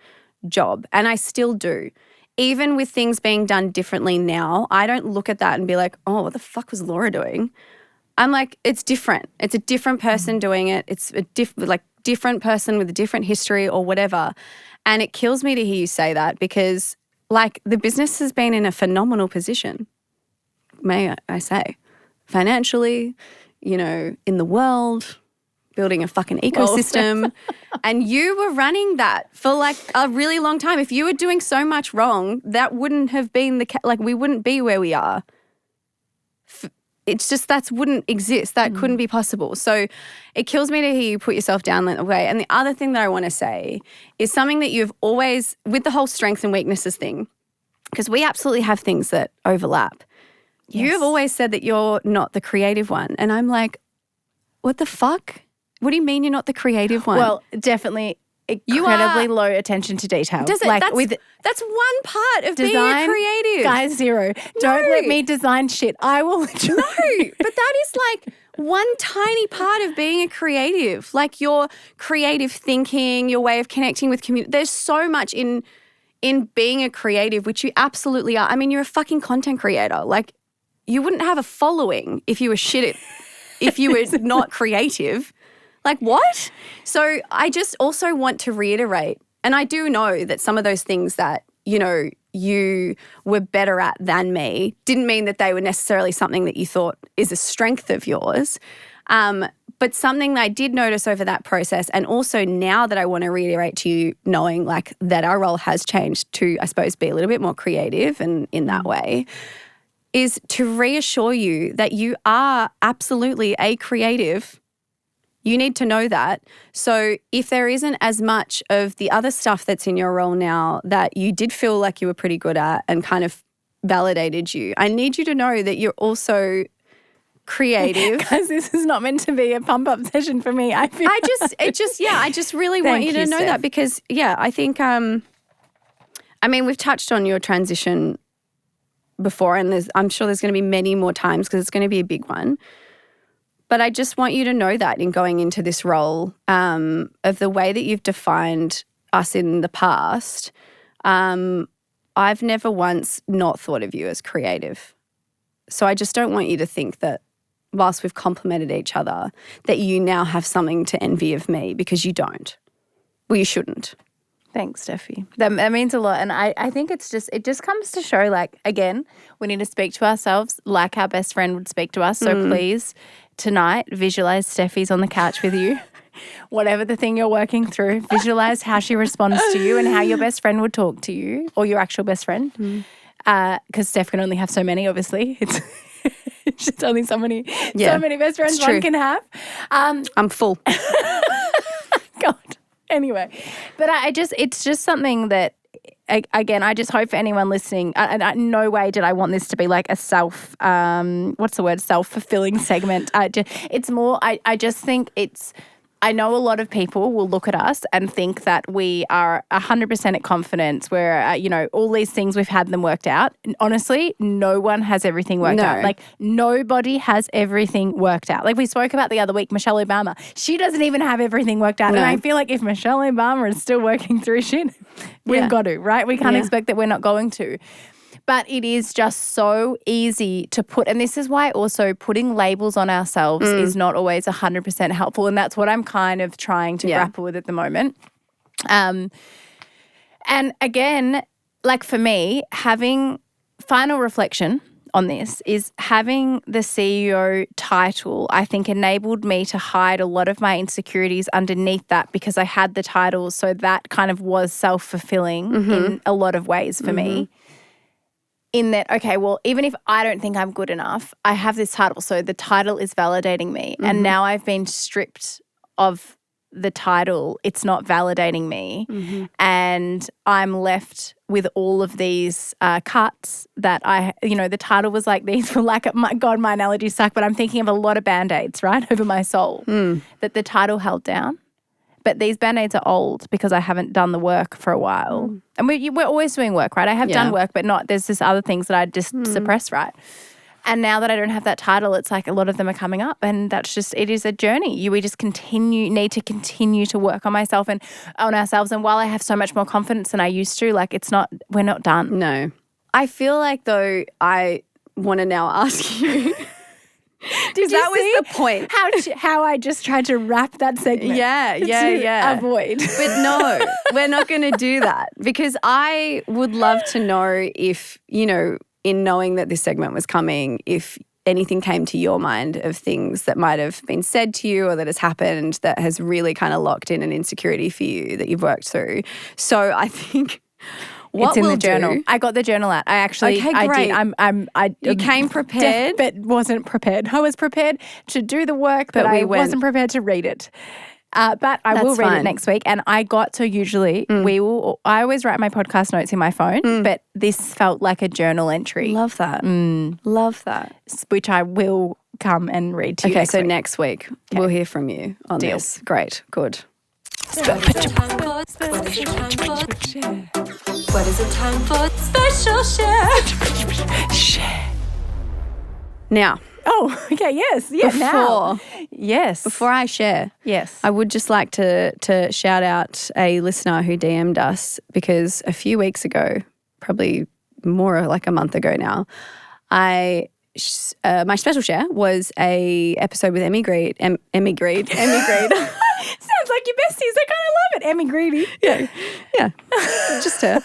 job, and I still do. Even with things being done differently now, I don't look at that and be like, oh, what the fuck was Laura doing? I'm like, it's different. It's a different person doing it. It's a different person with a different history or whatever. And it kills me to hear you say that because like the business has been in a phenomenal position, may I say, financially, you know, in the world, building a fucking ecosystem. And you were running that for like a really long time. If you were doing so much wrong, that wouldn't have been we wouldn't be where we are. it's just that wouldn't exist. That couldn't be possible. So it kills me to hear you put yourself down that way. And the other thing that I want to say is something that you've always, with the whole strengths and weaknesses thing, because we absolutely have things that overlap. Yes. You've always said that you're not the creative one. And I'm like, what the fuck? What do you mean you're not the creative one? Well, definitely incredibly low attention to detail. Does it? Like that's one part of being a design, creative. Guys, zero. Don't let me design shit. I will literally. No, but that is like one tiny part of being a creative. Like your creative thinking, your way of connecting with community. There's so much in being a creative, which you absolutely are. I mean, you're a fucking content creator. Like you wouldn't have a following if you were if you were not creative. Like what? So I just also want to reiterate, and I do know that some of those things that, you know, you were better at than me didn't mean that they were necessarily something that you thought is a strength of yours. But something that I did notice over that process, and also now that I want to reiterate to you, knowing like that our role has changed to, I suppose, be a little bit more creative and in that way, is to reassure you that you are absolutely a creative. You need to know that. So if there isn't as much of the other stuff that's in your role now that you did feel like you were pretty good at and kind of validated you, I need you to know that you're also creative. Guys, this is not meant to be a pump up session for me. I just really want you to know that because, I think, I mean, we've touched on your transition before and I'm sure there's going to be many more times because it's going to be a big one. But I just want you to know that in going into this role of the way that you've defined us in the past, I've never once not thought of you as creative. So I just don't want you to think that whilst we've complimented each other, that you now have something to envy of me because you don't. Well, you shouldn't. Thanks, Steffi. That means a lot. And I think it just comes to show, like, again, we need to speak to ourselves like our best friend would speak to us. So please, tonight, visualize Steffi's on the couch with you. Whatever the thing you're working through, visualize how she responds to you and how your best friend would talk to you or your actual best friend. Because Steph can only have so many, obviously. It's just only so many best friends one can have. I'm full. God. Anyway, but it's just something that, again, I just hope for anyone listening, no way did I want this to be like a self-fulfilling segment. It's more, I just think I know a lot of people will look at us and think that we are 100% at confidence where, all these things we've had them worked out. Honestly, no one has everything worked out. Like nobody has everything worked out. Like we spoke about the other week, Michelle Obama. She doesn't even have everything worked out. No. And I feel like if Michelle Obama is still working through shit, we've got to, right? We can't expect that we're not going to. But it is just so easy to put, and this is why also putting labels on ourselves is not always 100% helpful. And that's what I'm kind of trying to grapple with at the moment. And again, like for me, having final reflection on this is having the CEO title, I think enabled me to hide a lot of my insecurities underneath that because I had the title. So that kind of was self-fulfilling in a lot of ways for me. In that, okay, well, even if I don't think I'm good enough, I have this title. So the title is validating me. And now I've been stripped of the title. It's not validating me. And I'm left with all of these cuts that the title was like these for lack of, my God, my analogies suck, but I'm thinking of a lot of Band-Aids, right, over my soul that the title held down. But these Band-Aids are old because I haven't done the work for a while. And we're always doing work, right? I have done work, but there's just other things that I just suppress, right? And now that I don't have that title, it's like a lot of them are coming up and that's just, it is a journey. We just need to continue to work on myself and on ourselves. And while I have so much more confidence than I used to, like we're not done. No. I feel like though I want to now ask you. Because that was the point. How I just tried to wrap that segment. Yeah. Avoid. But no, we're not going to do that because I would love to know if, in knowing that this segment was coming, if anything came to your mind of things that might have been said to you or that has happened that has really kind of locked in an insecurity for you that you've worked through. So I think What it's in we'll the journal. do- I got the journal out. I actually, Okay, I great. did. You came prepared? but wasn't prepared. I was prepared to do the work, but I wasn't prepared to read it. But I will read it next week. And I got to usually I always write my podcast notes in my phone, but this felt like a journal entry. Love that. Love that. Which I will come and read to you next week. Next week we'll hear from you on this. Great. Good. What is it time for? Special share. Now. Oh, okay, yes. Yeah, now. Yes. Before I share, I would just like to shout out a listener who DM'd us because a few weeks ago, probably more like a month ago now, my special share was a episode with Emmy Greed. Emmy Greed. Sounds like your besties. I kind of love it. Emmy Greedy. Yeah. Just her.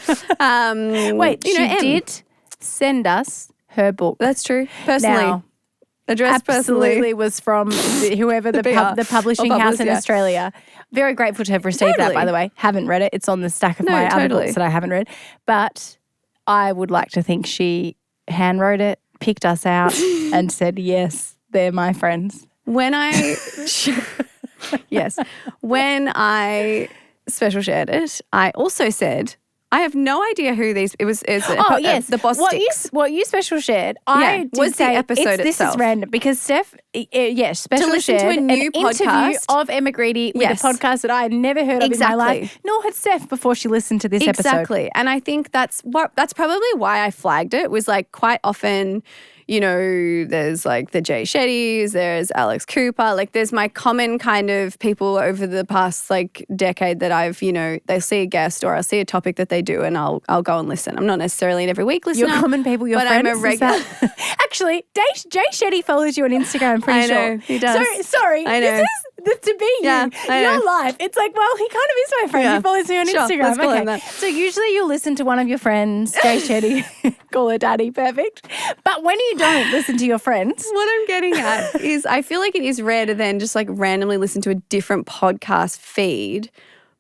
Wait, she did send us her book. That's true. Personally. Now, addressed absolutely personally. was from whoever the publishing house in Australia. Very grateful to have received that, by the way. Haven't read it. It's on the stack of my other books that I haven't read. But I would like to think she handwrote it, picked us out and said, yes, they're my friends. When I special shared it, I also said, I have no idea who these. The boss sticks. What you special shared. I was the episode itself. This is random because Steph, special to listen shared to a new an interview podcast of Emma Greedy with a podcast that I had never heard of in my life, nor had Steph before she listened to this episode. Exactly, and I think that's probably why I flagged it. Was like quite often. You know, there's like the Jay Shettys, there's Alex Cooper, like there's my common kind of people over the past like decade that I've, they see a guest or I'll see a topic that they do and I'll go and listen. I'm not necessarily an every week listener. Your common people, your but friends. I'm a regular. Actually, Jay Shetty follows you on Instagram, I'm pretty sure. I know, he does. Sorry, I know. This is to be Yeah, your life. It's like, well, he kind of is my friend. Yeah. He follows me on Instagram. Let's call him that. So usually you'll listen to one of your friends, Jay Shetty, call her daddy, perfect. But when you don't listen to your friends. What I'm getting at is I feel like it is rare to then just like randomly listen to a different podcast feed.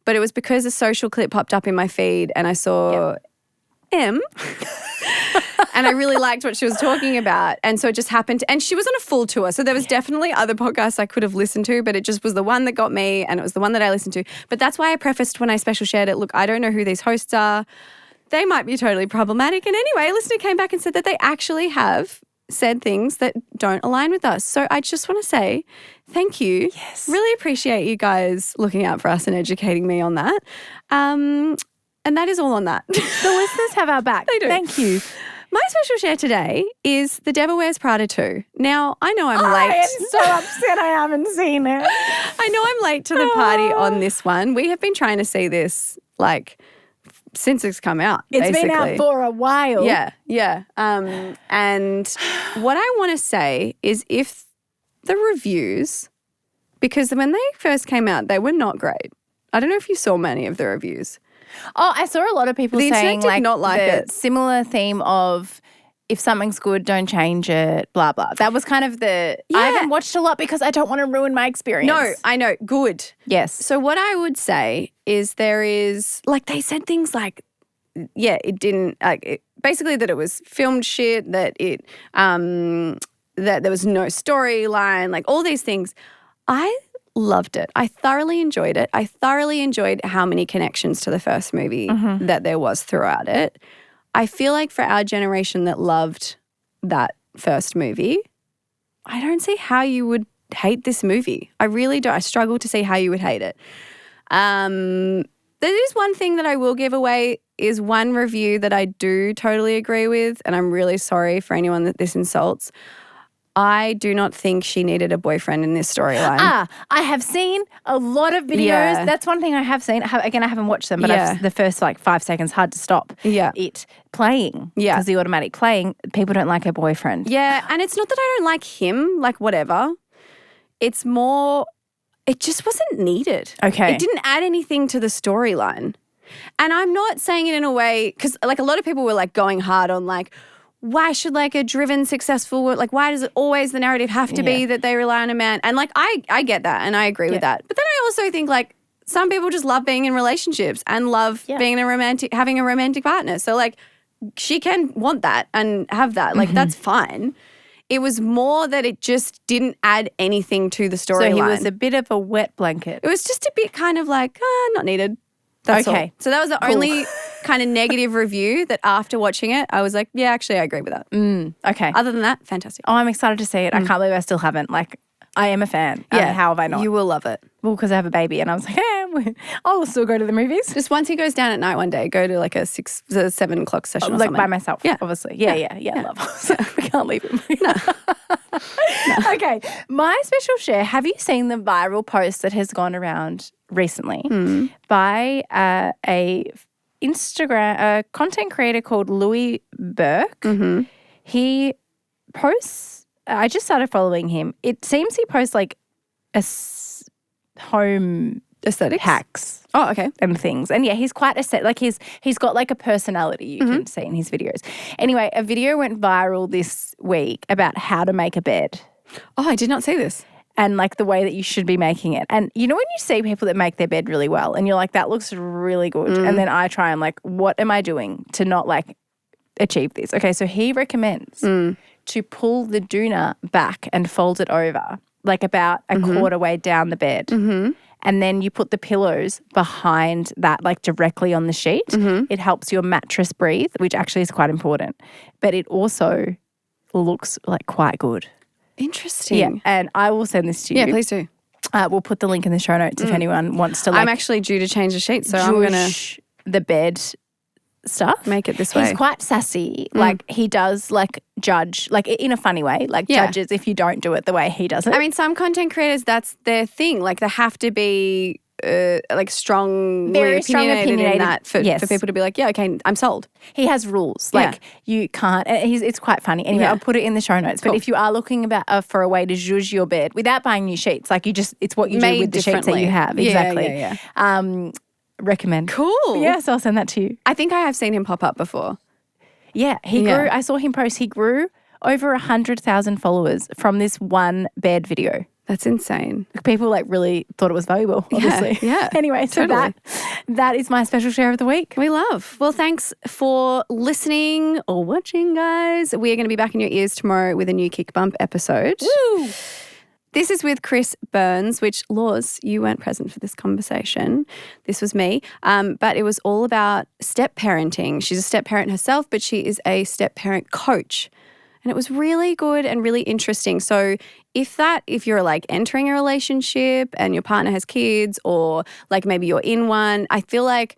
But it was because a social clip popped up in my feed and I saw M. And I really liked what she was talking about. And so it just happened. And she was on a full tour. So there was definitely other podcasts I could have listened to, but it just was the one that got me and it was the one that I listened to. But that's why I prefaced when I special shared it, look, I don't know who these hosts are. They might be totally problematic. And anyway, a listener came back and said that they actually have said things that don't align with us. So I just want to say thank you. Yes. Really appreciate you guys looking out for us and educating me on that. And that is all on that. The listeners have our back. They do. Thank you. My special share today is The Devil Wears Prada 2. Now, I know I'm late. I am so upset I haven't seen it. I know I'm late to the party on this one. We have been trying to see this like since it's come out. It's basically. been out for a while. Yeah. And what I want to say is if the reviews, because when they first came out, they were not great. I don't know if you saw many of the reviews. Oh, I saw a lot of people The saying internet did not like the it. similar theme of if something's good, don't change it, blah, blah. That was kind of I haven't watched a lot because I don't want to ruin my experience. No, I know. Good. Yes. So what I would say is there is, like they said things like, it didn't, basically that it was filmed shit, that it, that there was no storyline, like all these things. I loved it. I thoroughly enjoyed it. I thoroughly enjoyed how many connections to the first movie that there was throughout it. I feel like for our generation that loved that first movie, I don't see how you would hate this movie. I really don't. I struggle to see how you would hate it. There is one thing that I will give away is one review that I do totally agree with, and I'm really sorry for anyone that this insults. I do not think she needed a boyfriend in this storyline. I have seen a lot of videos. Yeah. That's one thing I have seen. Again, I haven't watched them, but the first 5 seconds, hard to stop it playing. Yeah. Because the automatic playing, people don't like her boyfriend. Yeah, and it's not that I don't like him, like whatever. It's more, it just wasn't needed. Okay. It didn't add anything to the storyline. And I'm not saying it in a way, because like a lot of people were like going hard on like, why should like a driven, successful, like why does it always the narrative have to be that they rely on a man? And like I get that and I agree with that. But then I also think like some people just love being in relationships and love being having a romantic partner. So like she can want that and have that. Like that's fine. It was more that it just didn't add anything to the storyline. So he was a bit of a wet blanket. It was just a bit kind of like, not needed. That's all. So that was the only kind of negative review that after watching it, I was like, yeah, actually I agree with that. Okay. Other than that, fantastic. Oh, I'm excited to see it. I can't believe I still haven't. Like, I am a fan. Yeah. How have I not? You will love it. Well, because I have a baby and I was like, I'll still go to the movies. Just once he goes down at night one day, go to like a 7 o'clock session or like something. by myself, Yeah. obviously. Yeah. Love. We can't leave him. No. Okay. My special share, have you seen the viral post that has gone around recently by a content creator called Louis Burke? He posts, I just started following him. It seems he posts like home Aesthetics? hacks. Oh, okay. And things. And yeah, he's quite like he's got like a personality you can see in his videos. Anyway, a video went viral this week about how to make a bed. Oh, I did not see this. And like the way that you should be making it. And you know when you see people that make their bed really well and you're like, that looks really good. And then I try, I'm like, what am I doing to not like achieve this? Okay, so he recommends to pull the doona back and fold it over like about a quarter way down the bed. And then you put the pillows behind that, like directly on the sheet. It helps your mattress breathe, which actually is quite important. But it also looks like quite good. Interesting. Yeah, and I will send this to you. Yeah, please do. We'll put the link in the show notes if anyone wants to. Like, I'm actually due to change the sheet, so I'm going to the bed stuff. Make it this way. He's quite sassy. Like he does like judge, like in a funny way, like judges if you don't do it the way he does it. I mean, some content creators, that's their thing. Like they have to be like Very strong opinionated in that for people to be like, yeah, okay, I'm sold. He has rules. Like you can't. It's quite funny. Anyway, I'll put it in the show notes. Cool. But if you are looking for a way to zhuzh your bed without buying new sheets, like it's what you do with the sheets that you have. Exactly. Yeah. Recommend. Cool. Yes, I'll send that to you. I think I have seen him pop up before. Yeah, he grew. I saw him post. He grew over 100,000 followers from this one bed video. That's insane. People like really thought it was valuable, obviously. Yeah. Anyway, so totally. that is my special share of the week. We love. Well, thanks for listening or watching, guys. We are going to be back in your ears tomorrow with a new KICBump episode. Woo! This is with Chris Burns, which, Laws, you weren't present for this conversation. This was me. But it was all about step parenting. She's a step parent herself, but she is a step parent coach. And it was really good and really interesting. So if you're like entering a relationship and your partner has kids or like maybe you're in one, I feel like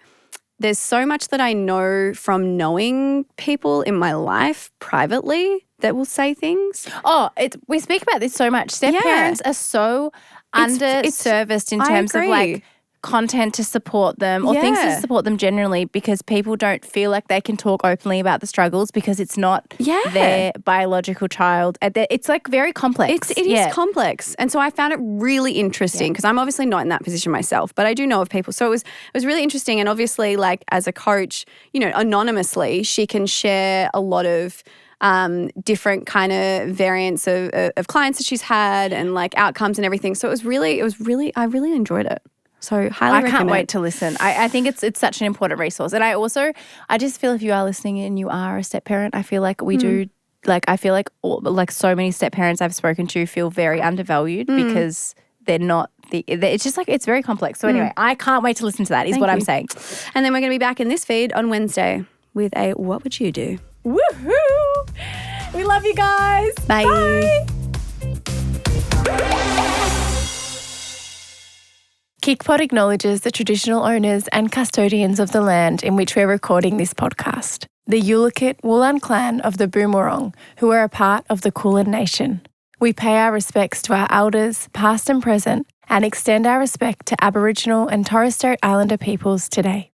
there's so much that I know from knowing people in my life privately that will say things. Oh, we speak about this so much. Step parents are so underserviced in terms of like content to support them or things to support them generally because people don't feel like they can talk openly about the struggles because it's not their biological child. It's like very complex. It is complex. And so I found it really interesting because I'm obviously not in that position myself, but I do know of people. So it was really interesting. And obviously like as a coach, you know, anonymously, she can share a lot of different kind of variants of clients that she's had and like outcomes and everything. So I really enjoyed it. So highly recommend. I can't wait to listen. I think it's such an important resource. And I just feel if you are listening and you are a step parent, I feel like we do, like I feel like so many step parents I've spoken to feel very undervalued because they're not it's just like it's very complex. So anyway, I can't wait to listen to that is what I'm saying. And then we're going to be back in this feed on Wednesday with a What Would You Do? Woohoo! We love you guys. Bye. Bye. KICPod acknowledges the traditional owners and custodians of the land in which we're recording this podcast, the Yulukit Wulan clan of the Boomwurrung, who are a part of the Kulin Nation. We pay our respects to our elders, past and present, and extend our respect to Aboriginal and Torres Strait Islander peoples today.